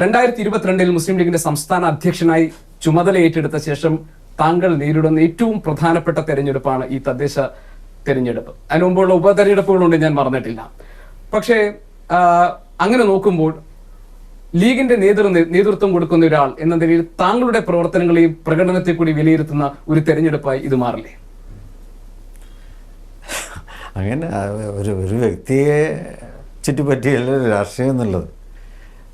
2022 മുസ്ലിം ലീഗിന്റെ സംസ്ഥാന അധ്യക്ഷനായി ചുമതല ഏറ്റെടുത്ത ശേഷം താങ്കൾ നേരിടുന്ന ഏറ്റവും പ്രധാനപ്പെട്ട തെരഞ്ഞെടുപ്പാണ് ഈ തദ്ദേശ തെരഞ്ഞെടുപ്പ്. അതിനു മുമ്പുള്ള ഉപതെരഞ്ഞെടുപ്പുകളുണ്ട്, ഞാൻ മറന്നിട്ടില്ല. പക്ഷേ അങ്ങനെ നോക്കുമ്പോൾ ലീഗിന്റെ നേതൃത്വം കൊടുക്കുന്ന ഒരാൾ എന്ന നിലയിൽ താങ്കളുടെ പ്രവർത്തനങ്ങളെയും പ്രകടനത്തെ കൂടി വിലയിരുത്തുന്ന ഒരു തെരഞ്ഞെടുപ്പായി ഇത് മാറില്ലേ? അങ്ങനെ ഒരു വ്യക്തിയെ ചുറ്റിപ്പറ്റിയല്ല രാഷ്ട്രീയം എന്നുള്ളത്.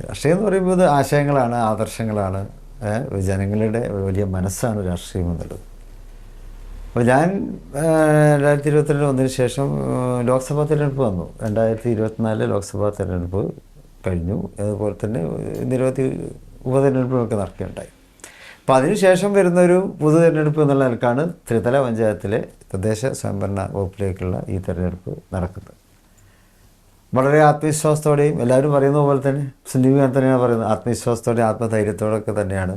രാഷ്ട്രീയം എന്ന് പറയുമ്പോൾ ഇത് ആശയങ്ങളാണ്, ആദർശങ്ങളാണ്, ജനങ്ങളുടെ വലിയ മനസ്സാണ് രാഷ്ട്രീയം എന്നുള്ളത്. അപ്പോൾ ഞാൻ 2022 വന്നതിന് ശേഷം ലോക്സഭാ തിരഞ്ഞെടുപ്പ് വന്നു. 2024 ലോക്സഭാ തിരഞ്ഞെടുപ്പ് കഴിഞ്ഞു. അതുപോലെ തന്നെ നിരവധി ഉപതെരഞ്ഞെടുപ്പുകളൊക്കെ നടക്കുകയുണ്ടായി. അപ്പോൾ അതിനുശേഷം വരുന്നൊരു പൊതു തിരഞ്ഞെടുപ്പ് എന്നുള്ള നിലക്കാണ് ത്രിതല പഞ്ചായത്തിലെ തദ്ദേശ സ്വയംഭരണ വകുപ്പിലേക്കുള്ള ഈ തിരഞ്ഞെടുപ്പ് നടക്കുന്നത്. വളരെ ആത്മവിശ്വാസത്തോടെയും എല്ലാവരും പറയുന്ന പോലെ തന്നെ മുസ്ലിം ലീഗ് തന്നെയാണ് പറയുന്നത്, ആത്മവിശ്വാസത്തോടെയും ആത്മധൈര്യത്തോടൊക്കെ തന്നെയാണ്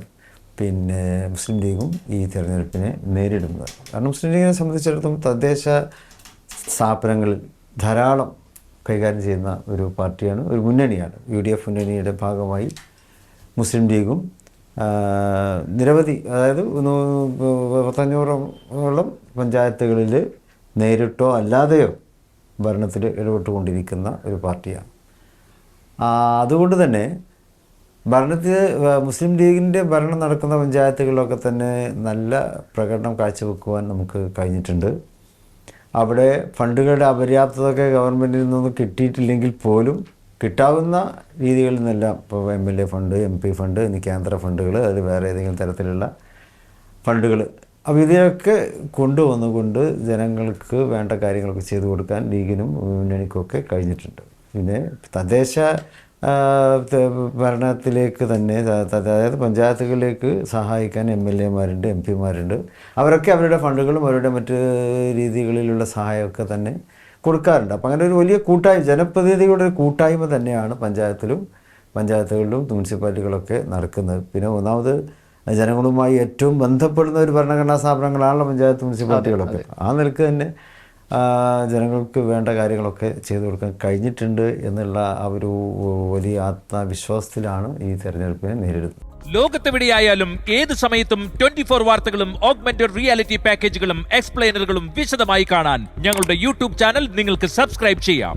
മുസ്ലിം ലീഗും ഈ തിരഞ്ഞെടുപ്പിനെ നേരിടുന്നത്. കാരണം മുസ്ലിം ലീഗിനെ സംബന്ധിച്ചിടത്തോളം തദ്ദേശ സ്ഥാപനങ്ങളിൽ ധാരാളം കൈകാര്യം ചെയ്യുന്ന ഒരു പാർട്ടിയാണ്, ഒരു മുന്നണിയാണ്. UDF മുന്നണിയുടെ ഭാഗമായി മുസ്ലിം ലീഗും നിരവധി, അതായത് 500ഓളം പഞ്ചായത്തുകളിൽ നേരിട്ടോ അല്ലാതെയോ ഭരണത്തിൽ ഇടപെട്ടുകൊണ്ടിരിക്കുന്ന ഒരു പാർട്ടിയാണ്. അതുകൊണ്ട് തന്നെ മുസ്ലിം ലീഗിൻ്റെ ഭരണം നടക്കുന്ന പഞ്ചായത്തുകളിലൊക്കെ തന്നെ നല്ല പ്രകടനം കാഴ്ചവെക്കുവാൻ നമുക്ക് കഴിഞ്ഞിട്ടുണ്ട്. അവിടെ ഫണ്ടുകളുടെ അപര്യാപ്തതയൊക്കെ ഗവൺമെൻറ്റിൽ നിന്നൊന്നും കിട്ടിയിട്ടില്ലെങ്കിൽ പോലും കിട്ടാവുന്ന രീതികളിൽ നിന്നെല്ലാം, ഇപ്പോൾ MLA ഫണ്ട്, MP ഫണ്ട്, ഇനി കേന്ദ്ര ഫണ്ടുകൾ, അതിൽ വേറെ ഏതെങ്കിലും തരത്തിലുള്ള ഫണ്ടുകൾ, അപ്പോൾ ഇതിനൊക്കെ കൊണ്ടുവന്നുകൊണ്ട് ജനങ്ങൾക്ക് വേണ്ട കാര്യങ്ങളൊക്കെ ചെയ്തു കൊടുക്കാൻ ലീഗിനും മുന്നണിക്കുമൊക്കെ കഴിഞ്ഞിട്ടുണ്ട്. പിന്നെ തദ്ദേശ ഭരണത്തിലേക്ക് തന്നെ, അതായത് പഞ്ചായത്തുകളിലേക്ക് സഹായിക്കാൻ MLA മാരുണ്ട്, MP മാരുണ്ട്. അവരൊക്കെ അവരുടെ ഫണ്ടുകളും അവരുടെ മറ്റ് രീതികളിലുള്ള സഹായമൊക്കെ തന്നെ കൊടുക്കാറുണ്ട്. അപ്പോൾ അങ്ങനെ ഒരു വലിയ ജനപ്രതിനിധികളുടെ ഒരു കൂട്ടായ്മ തന്നെയാണ് പഞ്ചായത്തുകളിലും മുനിസിപ്പാലിറ്റികളൊക്കെ നടക്കുന്നത്. പിന്നെ ഒന്നാമത് ജനങ്ങളുമായി ഏറ്റവും ബന്ധപ്പെടുന്ന ഒരു ഭരണഘടനാ സ്ഥാപനങ്ങളാണല്ലോ പഞ്ചായത്ത് മുനിസിപ്പാലിറ്റികളൊക്കെ. ആ നിലക്ക് തന്നെ ജനങ്ങൾക്ക് വേണ്ട കാര്യങ്ങളൊക്കെ ചെയ്തു കൊടുക്കാൻ കഴിഞ്ഞിട്ടുണ്ട് എന്നുള്ള ആ ഒരു വലിയ ആത്മവിശ്വാസത്തിലാണ് ഈ തെരഞ്ഞെടുപ്പിനെ നേരിടുന്നത്. ലോകത്തെവിടെയായാലും ഏത് സമയത്തും 24 വാർത്തകളും ഓഗ്മെന്റഡ് റിയാലിറ്റി പാക്കേജുകളും എക്സ്പ്ലെയിനറുകളും വിശദമായി കാണാൻ ഞങ്ങളുടെ YouTube ചാനൽ നിങ്ങൾക്ക് സബ്സ്ക്രൈബ് ചെയ്യാം.